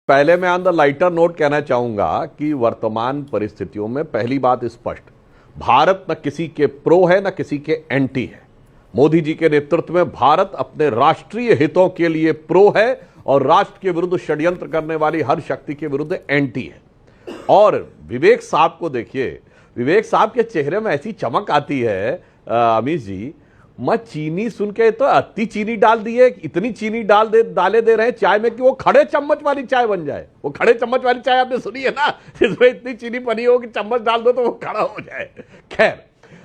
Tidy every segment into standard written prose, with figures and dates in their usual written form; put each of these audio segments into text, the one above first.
पहले मैं on the lighter note कहना चाहूंगा कि वर्तमान परिस्थितियों में पहली बात स्पष्ट, भारत न किसी के प्रो है न किसी के एंटी है। मोदी जी के नेतृत्व में भारत अपने राष्ट्रीय हितों के लिए प्रो है और राष्ट्र के विरुद्ध षड्यंत्र करने वाली हर शक्ति के विरुद्ध एंटी है। और विवेक साहब को देखिए, विवेक साहब के चेहरे में ऐसी चमक आती है अमित जी, मैं चीनी सुन के तो अति चीनी डाल दिए, इतनी चीनी डाले दे रहे हैं चाय में कि वो खड़े चम्मच वाली चाय बन जाए। वो खड़े चम्मच वाली चाय आपने सुनी है ना, जिसमें इतनी चीनी बनी हो कि चम्मच डाल दो तो वो खड़ा हो जाए। खैर,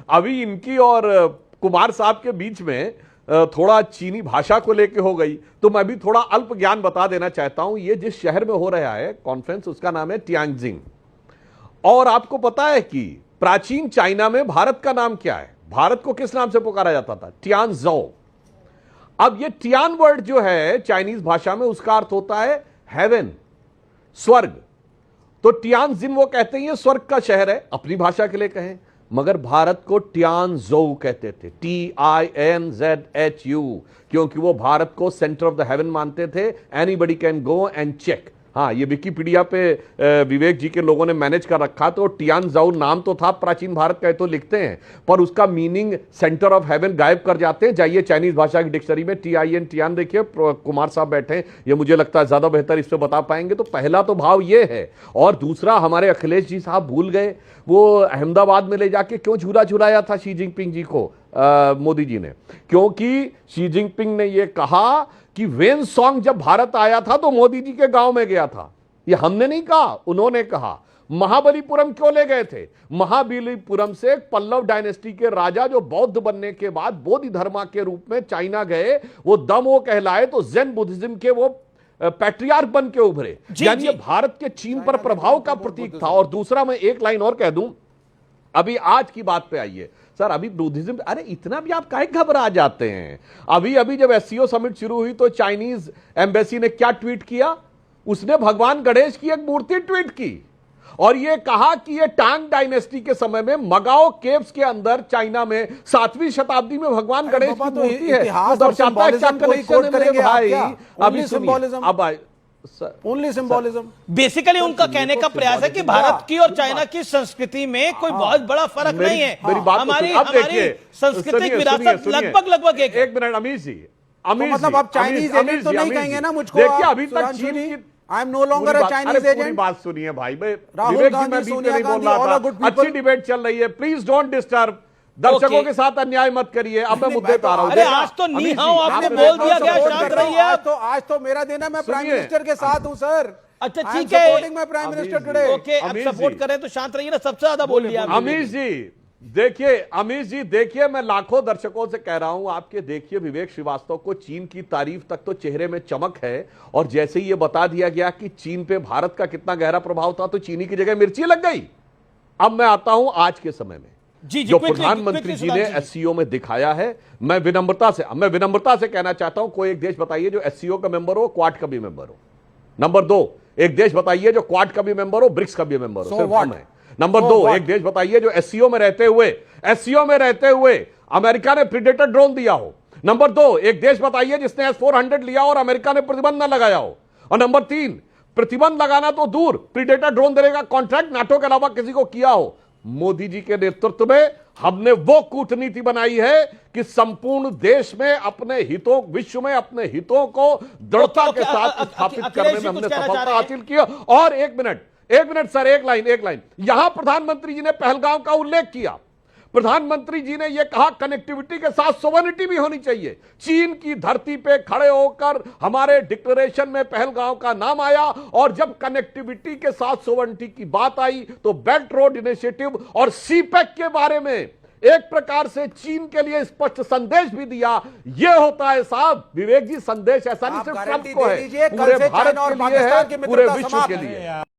अभी इनकी और कुमार साहब के बीच में थोड़ा चीनी भाषा को लेके हो गई, तो मैं भी थोड़ा अल्प ज्ञान बता देना चाहता हूं। ये जिस शहर में हो रहा है कॉन्फ्रेंस, उसका नाम है टियांजिंग। और आपको पता है कि प्राचीन चाइना में भारत का नाम क्या है? भारत को किस नाम से पुकारा जाता था? टियानजो। अब ये टियान वर्ड जो है चाइनीज भाषा में, उसका अर्थ होता है हेवन, स्वर्ग। तो टियानजिन वो कहते हैं ये स्वर्ग का शहर है, अपनी भाषा के लिए कहें, मगर भारत को टियानजो कहते थे, TINZHU, क्योंकि वो भारत को सेंटर ऑफ द हेवन मानते थे। Anybody can go and check. हाँ, ये विकिपीडिया पे विवेक जी के लोगों ने मैनेज कर रखा, तो टियानजाओ नाम तो था प्राचीन भारत का, तो लिखते हैं, पर उसका मीनिंग सेंटर ऑफ हेवन गायब कर जाते हैं। जाइए चाइनीज भाषा की डिक्शनरी में TIN टियान देखिए, कुमार साहब बैठे हैं, ये मुझे लगता है ज्यादा बेहतर इस पे बता पाएंगे। तो पहला तो भाव ये है। और दूसरा, हमारे अखिलेश जी साहब भूल गए, वो अहमदाबाद में ले जाके क्यों झूला झुलाया था शी जिनपिंग जी को, मोदी जी ने? क्योंकि शी जिनपिंग ने यह कहा कि वेन सॉन्ग जब भारत आया था तो मोदी जी के गांव में गया था। ये हमने नहीं कहा, उन्होंने कहा। महाबलीपुरम क्यों ले गए थे? महाबलीपुरम से पल्लव डायनेस्टी के राजा जो बौद्ध बनने के बाद बोधि धर्मा के रूप में चाइना गए, वो दम वो कहलाए, तो जैन बुद्धिज्म के वो पैट्रियार्क बन के उभरे। यानी ये भारत के चीन पर प्रभाव का प्रतीक था। और दूसरा, मैं एक लाइन और कह दूं, अभी आज की बात पे आइए सर, अभी बुद्धिज्म, अरे इतना भी आप काहे घबरा जाते हैं? अभी अभी जब SCO समिट शुरू हुई तो चाइनीज एम्बेसी ने क्या ट्वीट किया? उसने भगवान गणेश की एक मूर्ति ट्वीट की और यह कहा कि यह टांग डायनेस्टी के समय में मगाओ केव्स के अंदर चाइना में 7वीं शताब्दी में भगवान गणेश की मूर्ति है। तो दर्शाता है क्या कनेक्शन है भाई? अभी सुनिए, अब ओनली सिंबोलिज्म। बेसिकली उनका कहने का प्रयास है कि भारत की और चाइना की संस्कृति में कोई बहुत बड़ा फर्क नहीं है। हमारी सांस्कृतिक विरासत लगभग एक मिनट अमीर जी, मतलब आप चाइनीज एजेंट तो नहीं कहेंगे ना मुझको? देखिए, अभी तक चीन की I am no longer a Chinese agent. बात सुनिए भाई, Rahul Gandhi, Sonia Gandhi, all are good people. अच्छी डिबेट चल रही है, प्लीज डोंट डिस्टर्ब। दर्शकों के साथ अन्याय मत करिए। अब मैं मुद्दे पे आ रहा हूं। अरे आज तो नी हाउ आपने बोल दिया गया, शांत रहिए। आज तो मेरा दिन है, मैं प्राइम मिनिस्टर के साथ हूं सर। अच्छा ठीक है, supporting my prime minister today. Okay, अब सपोर्ट करें तो शांत रहिए ना, सबसे ज्यादा बोल लिया अमीश जी। देखिए अमीश जी, देखिए मैं लाखों दर्शकों से कह रहा हूं, आपके देखिए विवेक श्रीवास्तव को चीन की तारीफ तक तो चेहरे में चमक है, और जैसे ही ये बता दिया गया कि चीन पे भारत का कितना गहरा प्रभाव था, तो चीनी की जगह मिर्ची लग गई। अब मैं आता हूं आज के समय में जो प्रधानमंत्री जी ने SCO में दिखाया है। मैं विनम्रता से कहना चाहता हूं, कोई एक देश बताइए जो SCO का मेंबर हो, क्वाड का भी मेंबर हो। नंबर 2, एक देश बताइए जो क्वाड का भी मेंबर हो, ब्रिक्स का भी मेंबर हो। सिर्फ हम हैं। नंबर 2, एक देश बताइए जो SCO में रहते हुए अमेरिका ने प्रीडेटर ड्रोन दिया हो। नंबर 2, एक देश बताइए जिसने S-400 लिया और अमेरिका ने प्रतिबंध न लगाया हो। और नंबर 3, प्रतिबंध लगाना तो दूर, प्रीडेटर ड्रोन देने का कॉन्ट्रैक्ट नाटो के अलावा किसी को किया हो। मोदी जी के नेतृत्व में हमने वो कूटनीति बनाई है कि संपूर्ण देश में अपने हितों, विश्व में अपने हितों को दृढ़ता के साथ स्थापित करने में हमने सफलता हासिल की। और एक मिनट सर, एक लाइन। यहां प्रधानमंत्री जी ने पहलगांव का उल्लेख किया। प्रधानमंत्री जी ने यह कहा कनेक्टिविटी के साथ सोवरेनिटी भी होनी चाहिए। चीन की धरती पे खड़े होकर हमारे डिक्लेरेशन में पहलगांव का नाम आया, और जब कनेक्टिविटी के साथ सोवरेनिटी की बात आई तो बेल्ट रोड इनिशिएटिव और CPEC के बारे में एक प्रकार से चीन के लिए स्पष्ट संदेश भी दिया। यह होता है साहब विवेक जी, संदेश ऐसा नहीं सिर्फ ट्रंप को है, पूरे भारत के लिए है, पूरे विश्व के लिए।